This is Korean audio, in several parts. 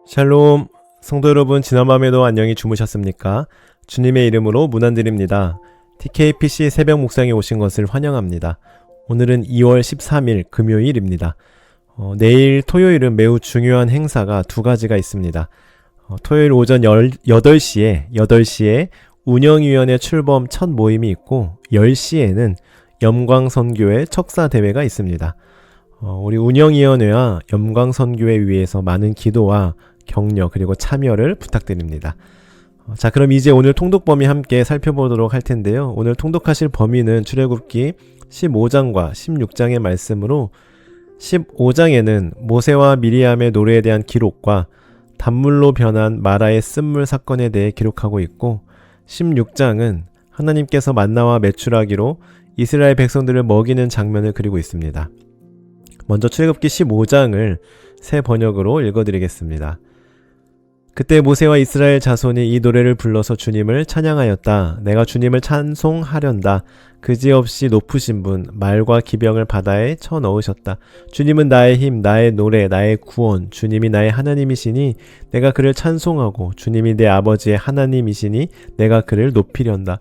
샬롬, 성도 여러분, 지난밤에도 안녕히 주무셨습니까? 주님의 이름으로 문안드립니다. TKPC 새벽 묵상에 오신 것을 환영합니다. 오늘은 2월 13일 금요일입니다. 내일 토요일은 매우 중요한 행사가 두 가지가 있습니다. 토요일 오전 8시에 운영위원회 출범 첫 모임이 있고 10시에는 염광선교회 척사대회가 있습니다. 우리 운영위원회와 염광선교회 위해서 많은 기도와 격려 그리고 참여를 부탁드립니다. 자, 그럼 이제 오늘 통독 범위 함께 살펴보도록 할 텐데요. 오늘 통독하실 범위는 출애굽기 15장과 16장의 말씀으로 15장에는 모세와 미리암의 노래에 대한 기록과 단물로 변한 마라의 쓴물 사건에 대해 기록하고 있고 16장은 하나님께서 만나와 메추라기로 이스라엘 백성들을 먹이는 장면을 그리고 있습니다. 먼저 출애굽기 15장을 새 번역으로 읽어드리겠습니다. 그때 모세와 이스라엘 자손이 이 노래를 불러서 주님을 찬양하였다. 내가 주님을 찬송하련다. 그지없이 높으신 분, 말과 기병을 바다에 쳐넣으셨다. 주님은 나의 힘, 나의 노래, 나의 구원, 주님이 나의 하나님이시니 내가 그를 찬송하고 주님이 내 아버지의 하나님이시니 내가 그를 높이련다.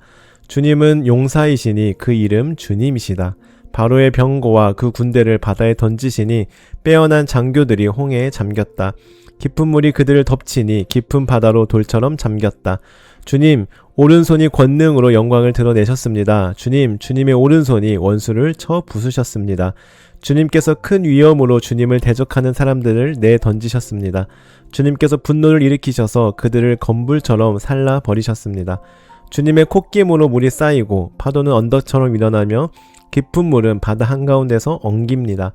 주님은 용사이시니 그 이름 주님이시다. 바로의 병거와 그 군대를 바다에 던지시니 빼어난 장교들이 홍해에 잠겼다. 깊은 물이 그들을 덮치니 깊은 바다로 돌처럼 잠겼다. 주님, 오른손이 권능으로 영광을 드러내셨습니다. 주님, 주님의 오른손이 원수를 쳐 부수셨습니다. 주님께서 큰 위엄으로 주님을 대적하는 사람들을 내던지셨습니다. 주님께서 분노를 일으키셔서 그들을 건불처럼 살라 버리셨습니다. 주님의 콧김으로 물이 쌓이고 파도는 언덕처럼 일어나며 깊은 물은 바다 한가운데서 엉깁니다.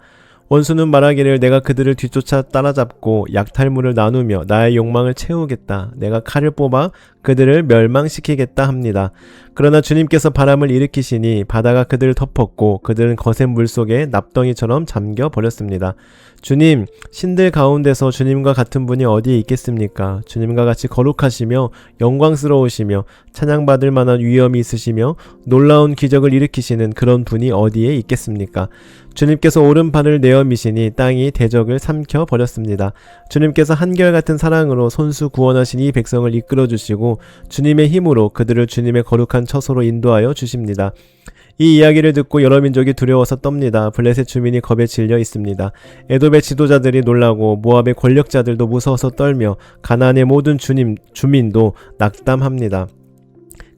원수는 말하기를 내가 그들을 뒤쫓아 따라잡고 약탈물을 나누며 나의 욕망을 채우겠다. 내가 칼을 뽑아 그들을 멸망시키겠다 합니다. 그러나 주님께서 바람을 일으키시니 바다가 그들을 덮었고 그들은 거센 물속에 납덩이처럼 잠겨 버렸습니다. 주님, 신들 가운데서 주님과 같은 분이 어디에 있겠습니까? 주님과 같이 거룩하시며 영광스러우시며 찬양받을 만한 위엄이 있으시며 놀라운 기적을 일으키시는 그런 분이 어디에 있겠습니까? 주님께서 오른팔을 내어 미시니 땅이 대적을 삼켜 버렸습니다. 주님께서 한결같은 사랑으로 손수 구원하신 이 백성을 이끌어 주시고 주님의 힘으로 그들을 주님의 거룩한 처소로 인도하여 주십니다. 이 이야기를 듣고 여러 민족이 두려워서 떱니다. 블레셋 주민이 겁에 질려 있습니다. 에돔의 지도자들이 놀라고 모압의 권력자들도 무서워서 떨며 가나안의 모든 주민도 낙담합니다.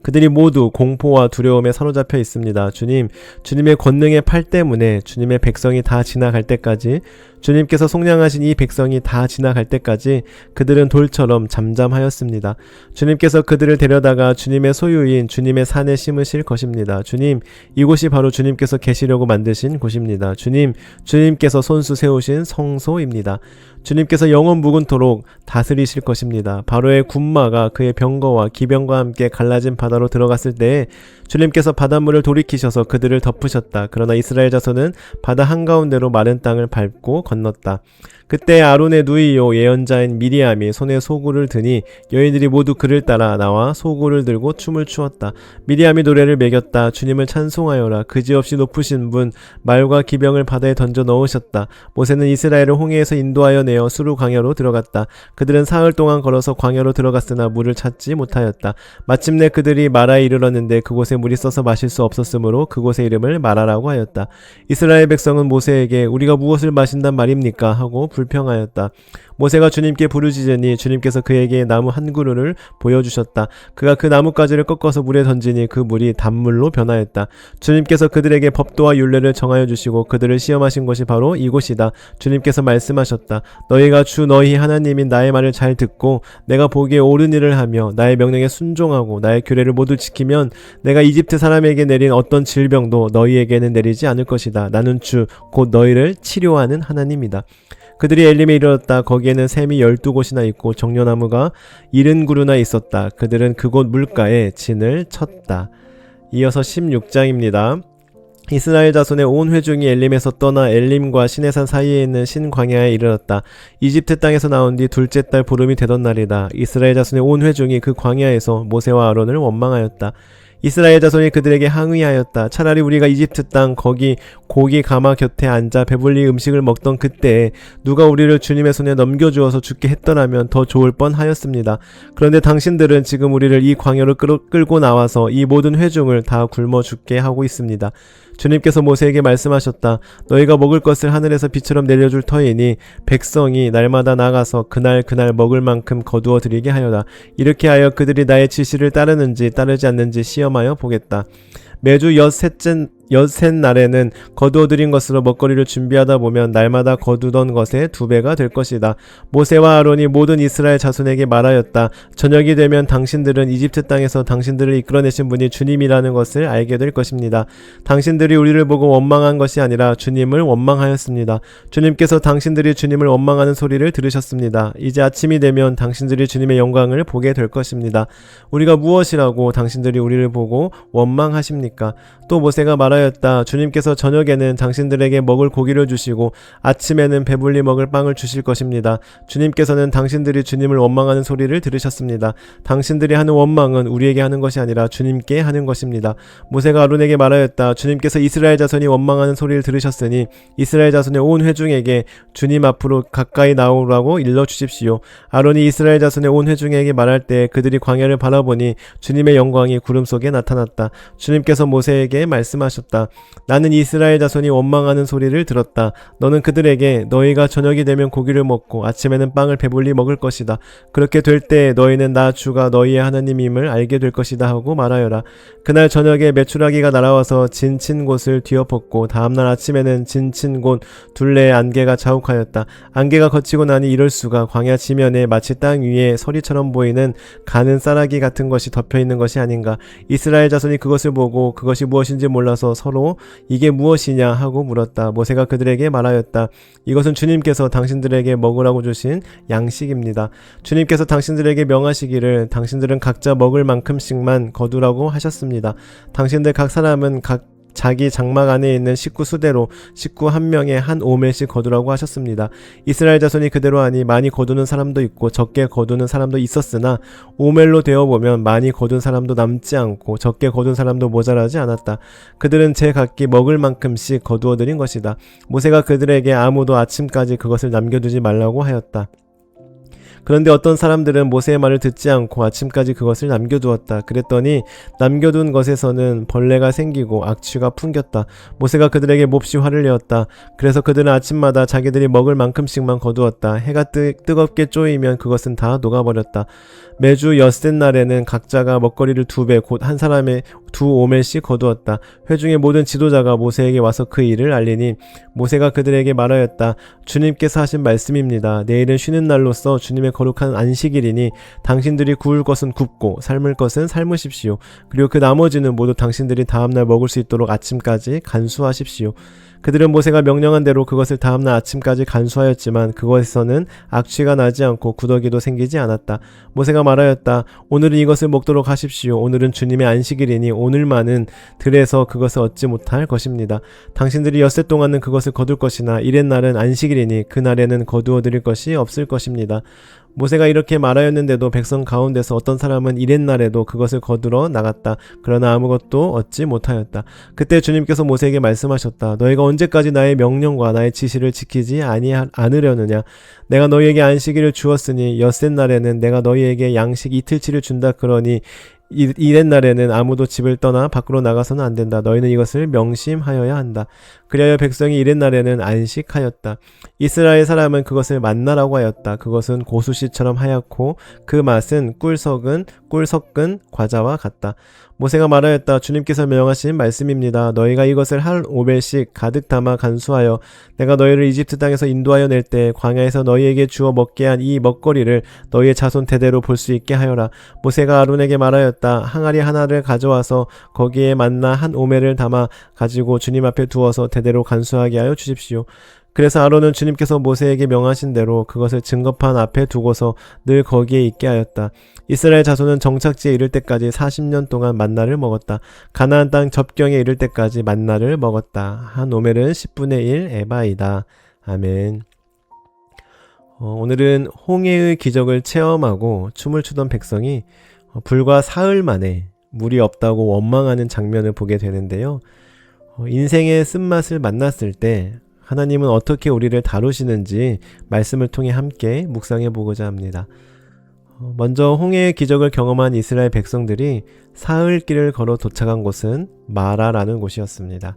그들이 모두 공포와 두려움에 사로잡혀 있습니다. 주님, 주님의 권능의 팔 때문에 주님의 백성이 다 지나갈 때까지, 주님께서 속량하신 이 백성이 다 지나갈 때까지 그들은 돌처럼 잠잠하였습니다. 주님께서 그들을 데려다가 주님의 소유인 주님의 산에 심으실 것입니다. 주님, 이곳이 바로 주님께서 계시려고 만드신 곳입니다. 주님, 주님께서 손수 세우신 성소입니다. 주님께서 영원 무궁토록 다스리실 것입니다. 바로의 군마가 그의 병거와 기병과 함께 갈라진 바다로 들어갔을 때에 주님께서 바닷물을 돌이키셔서 그들을 덮으셨다. 그러나 이스라엘 자손은 바다 한가운데로 마른 땅을 밟고 건넜다. 그때 아론의 누이요 예언자인 미리암이 손에 소구를 드니 여인들이 모두 그를 따라 나와 소구를 들고 춤을 추었다. 미리암이 노래를 매겼다. 주님을 찬송하여라. 그지없이 높으신 분, 말과 기병을 바다에 던져 넣으셨다. 모세는 이스라엘을 홍해에서 인도하여 내어 수르 광야로 들어갔다. 그들은 사흘 동안 걸어서 광야로 들어갔으나 물을 찾지 못하였다. 마침내 그들이 마라에 이르렀는데 그곳에 물이 써서 마실 수 없었으므로 그곳의 이름을 마라라고 하였다. 이스라엘 백성은 모세에게 우리가 무엇을 마신단 말입니까? 하고 불평하였다. 모세가 주님께 부르짖으니 주님께서 그에게 나무 한 그루를 보여주셨다. 그가 그 나뭇가지를 꺾어서 물에 던지니 그 물이 단물로 변하였다. 주님께서 그들에게 법도와 율례를 정하여 주시고 그들을 시험하신 곳이 바로 이곳이다. 주님께서 말씀하셨다. 너희가 주 너희 하나님인 나의 말을 잘 듣고 내가 보기에 옳은 일을 하며 나의 명령에 순종하고 나의 규례를 모두 지키면 내가 이집트 사람에게 내린 어떤 질병도 너희에게는 내리지 않을 것이다. 나는 주 곧 너희를 치료하는 하나님이다. 그들이 엘림에 이르렀다. 거기에는 샘이 12곳이나 있고 정려나무가 70그루나 있었다. 그들은 그곳 물가에 진을 쳤다. 이어서 16장입니다. 이스라엘 자손의 온 회중이 엘림에서 떠나 엘림과 시내산 사이에 있는 신광야에 이르렀다. 이집트 땅에서 나온 뒤 둘째 달 보름이 되던 날이다. 이스라엘 자손의 온 회중이 그 광야에서 모세와 아론을 원망하였다. 이스라엘 자손이 그들에게 항의하였다. 차라리 우리가 이집트 땅 거기 고기 가마 곁에 앉아 배불리 음식을 먹던 그때에 누가 우리를 주님의 손에 넘겨주어서 죽게 했더라면 더 좋을 뻔하였습니다. 그런데 당신들은 지금 우리를 이 광야로 끌고 나와서 이 모든 회중을 다 굶어 죽게 하고 있습니다. 주님께서 모세에게 말씀하셨다. 너희가 먹을 것을 하늘에서 비처럼 내려줄 터이니 백성이 날마다 나가서 그날 먹을 만큼 거두어 드리게 하여라. 이렇게 하여 그들이 나의 지시를 따르는지 따르지 않는지 시험하여 보겠다. 매주 엿셋 날에는 거두어들인 것으로 먹거리를 준비하다 보면 날마다 거두던 것의 2배가 될 것이다. 모세와 아론이 모든 이스라엘 자손에게 말하였다. 저녁이 되면 당신들은 이집트 땅에서 당신들을 이끌어내신 분이 주님이라는 것을 알게 될 것입니다. 당신들이 우리를 보고 원망한 것이 아니라 주님을 원망하였습니다. 주님께서 당신들이 주님을 원망하는 소리를 들으셨습니다. 이제 아침이 되면 당신들이 주님의 영광을 보게 될 것입니다. 우리가 무엇이라고 당신들이 우리를 보고 원망하십니까? 또 모세가 말하였다. 주님께서 저녁에는 당신들에게 먹을 고기를 주시고 아침에는 배불리 먹을 빵을 주실 것입니다. 주님께서는 당신들이 주님을 원망하는 소리를 들으셨습니다. 당신들이 하는 원망은 우리에게 하는 것이 아니라 주님께 하는 것입니다. 모세가 아론에게 말하였다. 주님께서 이스라엘 자손이 원망하는 소리를 들으셨으니 이스라엘 자손의 온 회중에게 주님 앞으로 가까이 나오라고 일러주십시오. 아론이 이스라엘 자손의 온 회중에게 말할 때 그들이 광야를 바라보니 주님의 영광이 구름 속에 나타났다. 주님께서 모세에게 말씀하셨다. 나는 이스라엘 자손이 원망하는 소리를 들었다. 너는 그들에게 너희가 저녁이 되면 고기를 먹고 아침에는 빵을 배불리 먹을 것이다. 그렇게 될 때 너희는 나 주가 너희의 하나님임을 알게 될 것이다 하고 말하여라. 그날 저녁에 메추라기가 날아와서 진친 곳을 뒤엎었고 다음날 아침에는 진친 곳 둘레의 안개가 자욱하였다. 안개가 거치고 나니 이럴 수가 광야 지면에 마치 땅 위에 서리처럼 보이는 가는 쌀아기 같은 것이 덮여있는 것이 아닌가. 이스라엘 자손이 그것을 보고 그것이 무엇인지 몰라서 서로 이게 무엇이냐 하고 물었다. 모세가 그들에게 말하였다. 이것은 주님께서 당신들에게 먹으라고 주신 양식입니다. 주님께서 당신들에게 명하시기를 당신들은 각자 먹을 만큼씩만 거두라고 하셨습니다. 당신들 각 사람은 자기 장막 안에 있는 식구 수대로 식구 한 명에 한 오멜씩 거두라고 하셨습니다. 이스라엘 자손이 그대로 하니 많이 거두는 사람도 있고 적게 거두는 사람도 있었으나 오멜로 되어보면 많이 거둔 사람도 남지 않고 적게 거둔 사람도 모자라지 않았다. 그들은 제각기 먹을 만큼씩 거두어 드린 것이다. 모세가 그들에게 아무도 아침까지 그것을 남겨두지 말라고 하였다. 그런데 어떤 사람들은 모세의 말을 듣지 않고 아침까지 그것을 남겨두었다. 그랬더니 남겨둔 것에서는 벌레가 생기고 악취가 풍겼다. 모세가 그들에게 몹시 화를 내었다. 그래서 그들은 아침마다 자기들이 먹을 만큼씩만 거두었다. 해가 뜨겁게 쪼이면 그것은 다 녹아버렸다. 매주 엿셋 날에는 각자가 먹거리를 2배 곧 한 사람의 2오멜씩 거두었다. 회중의 모든 지도자가 모세에게 와서 그 일을 알리니 모세가 그들에게 말하였다. 주님께서 하신 말씀입니다. 내일은 쉬는 날로서 주님의 거룩한 안식일이니 당신들이 구울 것은 굽고 삶을 것은 삶으십시오. 그리고 그 나머지는 모두 당신들이 다음날 먹을 수 있도록 아침까지 간수하십시오. 그들은 모세가 명령한 대로 그것을 다음날 아침까지 간수하였지만 그것에서는 악취가 나지 않고 구더기도 생기지 않았다. 모세가 말하였다. 오늘은 이것을 먹도록 하십시오. 오늘은 주님의 안식일이니 오늘만은 들에서 그것을 얻지 못할 것입니다. 당신들이 엿새 동안은 그것을 거둘 것이나 이렛 날은 안식일이니 그날에는 거두어 드릴 것이 없을 것입니다. 모세가 이렇게 말하였는데도 백성 가운데서 어떤 사람은 이렛 날에도 그것을 거두러 나갔다. 그러나 아무것도 얻지 못하였다. 그때 주님께서 모세에게 말씀하셨다. 너희가 언제까지 나의 명령과 나의 지시를 지키지 않으려느냐. 내가 너희에게 안식일을 주었으니 엿새 날에는 내가 너희에게 양식 이틀치를 준다. 그러니 이렛 날에는 아무도 집을 떠나 밖으로 나가서는 안 된다. 너희는 이것을 명심하여야 한다. 그리하여 백성이 이렛 날에는 안식하였다. 이스라엘 사람은 그것을 만나라고 하였다. 그것은 고수씨처럼 하얗고 그 맛은 꿀 섞은 과자와 같다. 모세가 말하였다. 주님께서 명하신 말씀입니다. 너희가 이것을 한 오멜씩 가득 담아 간수하여 내가 너희를 이집트 땅에서 인도하여 낼 때 광야에서 너희에게 주어 먹게 한 이 먹거리를 너희의 자손 대대로 볼 수 있게 하여라. 모세가 아론에게 말하였다. 항아리 하나를 가져와서 거기에 만나 한 오멜을 담아 가지고 주님 앞에 두어서 대대로 간수하게 하여 주십시오. 그래서 아론은 주님께서 모세에게 명하신 대로 그것을 증거판 앞에 두고서 늘 거기에 있게 하였다. 이스라엘 자손은 정착지에 이를 때까지 40년 동안 만나를 먹었다. 가나안 땅 접경에 이를 때까지 만나를 먹었다. 한 오멜은 10분의 1 에바이다. 아멘. 오늘은 홍해의 기적을 체험하고 춤을 추던 백성이 불과 사흘 만에 물이 없다고 원망하는 장면을 보게 되는데요. 인생의 쓴맛을 만났을 때 하나님은 어떻게 우리를 다루시는지 말씀을 통해 함께 묵상해 보고자 합니다. 먼저 홍해의 기적을 경험한 이스라엘 백성들이 사흘길을 걸어 도착한 곳은 마라라는 곳이었습니다.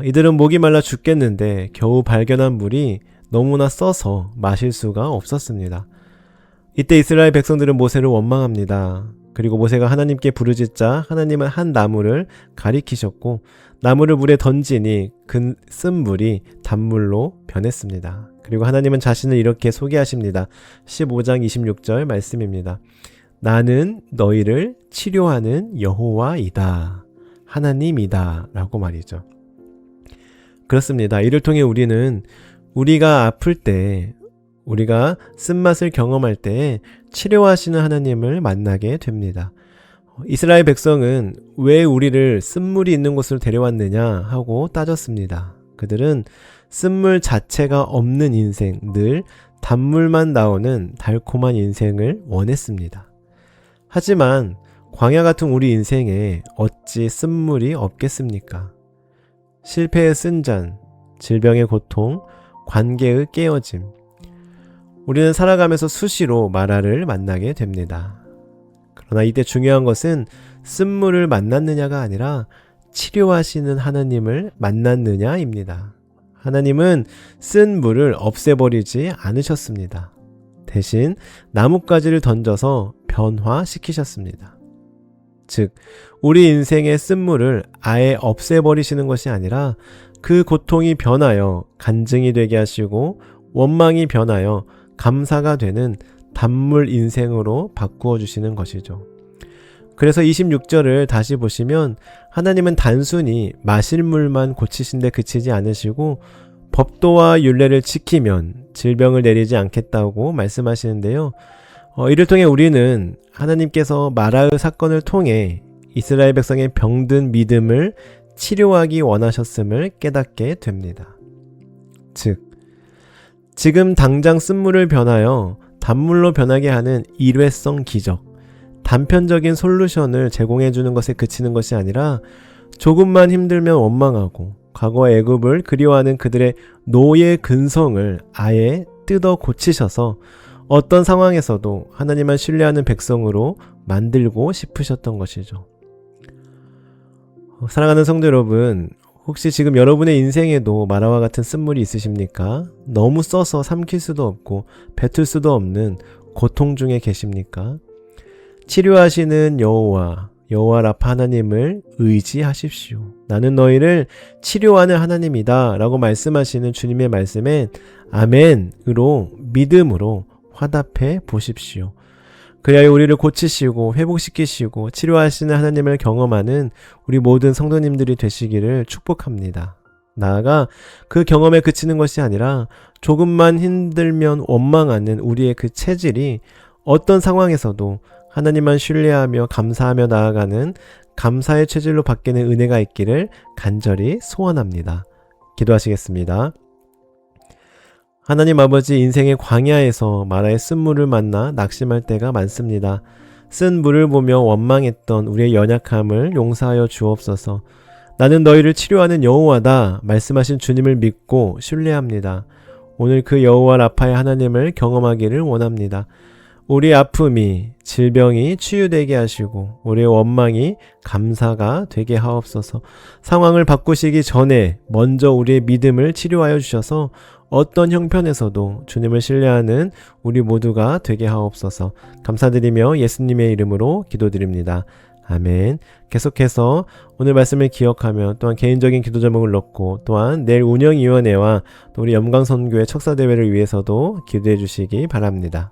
이들은 목이 말라 죽겠는데 겨우 발견한 물이 너무나 써서 마실 수가 없었습니다. 이때 이스라엘 백성들은 모세를 원망합니다. 그리고 모세가 하나님께 부르짖자 하나님은 한 나무를 가리키셨고 나무를 물에 던지니 그 쓴 물이 단물로 변했습니다. 그리고 하나님은 자신을 이렇게 소개하십니다. 15장 26절 말씀입니다. 나는 너희를 치료하는 여호와이다. 하나님이다. 라고 말이죠. 그렇습니다. 이를 통해 우리는 우리가 아플 때, 우리가 쓴맛을 경험할 때 치료하시는 하나님을 만나게 됩니다. 이스라엘 백성은 왜 우리를 쓴물이 있는 곳으로 데려왔느냐 하고 따졌습니다. 그들은 쓴물 자체가 없는 인생, 늘 단물만 나오는 달콤한 인생을 원했습니다. 하지만 광야 같은 우리 인생에 어찌 쓴물이 없겠습니까? 실패의 쓴잔, 질병의 고통, 관계의 깨어짐. 우리는 살아가면서 수시로 마라를 만나게 됩니다. 그러나 이때 중요한 것은 쓴물을 만났느냐가 아니라 치료하시는 하나님을 만났느냐입니다. 하나님은 쓴 물을 없애버리지 않으셨습니다. 대신 나뭇가지를 던져서 변화시키셨습니다. 즉, 우리 인생의 쓴물을 아예 없애버리시는 것이 아니라 그 고통이 변하여 간증이 되게 하시고 원망이 변하여 감사가 되는 단물 인생으로 바꾸어 주시는 것이죠. 그래서 26절을 다시 보시면 하나님은 단순히 마실 물만 고치신데 그치지 않으시고 법도와 율례를 지키면 질병을 내리지 않겠다고 말씀하시는데요. 이를 통해 우리는 하나님께서 마라의 사건을 통해 이스라엘 백성의 병든 믿음을 치료하기 원하셨음을 깨닫게 됩니다. 즉, 지금 당장 쓴물을 변하여 단물로 변하게 하는 일회성 기적, 단편적인 솔루션을 제공해 주는 것에 그치는 것이 아니라 조금만 힘들면 원망하고 과거의 애굽을 그리워하는 그들의 노예 근성을 아예 뜯어 고치셔서 어떤 상황에서도 하나님만 신뢰하는 백성으로 만들고 싶으셨던 것이죠. 사랑하는 성도 여러분, 혹시 지금 여러분의 인생에도 마라와 같은 쓴물이 있으십니까? 너무 써서 삼킬 수도 없고 뱉을 수도 없는 고통 중에 계십니까? 치료하시는 여호와 라파 하나님을 의지하십시오. 나는 너희를 치료하는 하나님이다 라고 말씀하시는 주님의 말씀엔 아멘으로 믿음으로 화답해 보십시오. 그리하여 우리를 고치시고 회복시키시고 치료하시는 하나님을 경험하는 우리 모든 성도님들이 되시기를 축복합니다. 나아가 그 경험에 그치는 것이 아니라 조금만 힘들면 원망하는 우리의 그 체질이 어떤 상황에서도 하나님만 신뢰하며 감사하며 나아가는 감사의 체질로 바뀌는 은혜가 있기를 간절히 소원합니다. 기도하시겠습니다. 하나님 아버지, 인생의 광야에서 마라의 쓴물을 만나 낙심할 때가 많습니다. 쓴 물을 보며 원망했던 우리의 연약함을 용서하여 주옵소서. 나는 너희를 치료하는 여호와다 말씀하신 주님을 믿고 신뢰합니다. 오늘 그 여호와 라파의 하나님을 경험하기를 원합니다. 우리 아픔이, 질병이 치유되게 하시고 우리의 원망이 감사가 되게 하옵소서. 상황을 바꾸시기 전에 먼저 우리의 믿음을 치료하여 주셔서 어떤 형편에서도 주님을 신뢰하는 우리 모두가 되게 하옵소서. 감사드리며 예수님의 이름으로 기도드립니다. 아멘. 계속해서 오늘 말씀을 기억하며 또한 개인적인 기도 제목을 넣고 또한 내일 운영위원회와 또 우리 염강선교회 척사대회를 위해서도 기도해 주시기 바랍니다.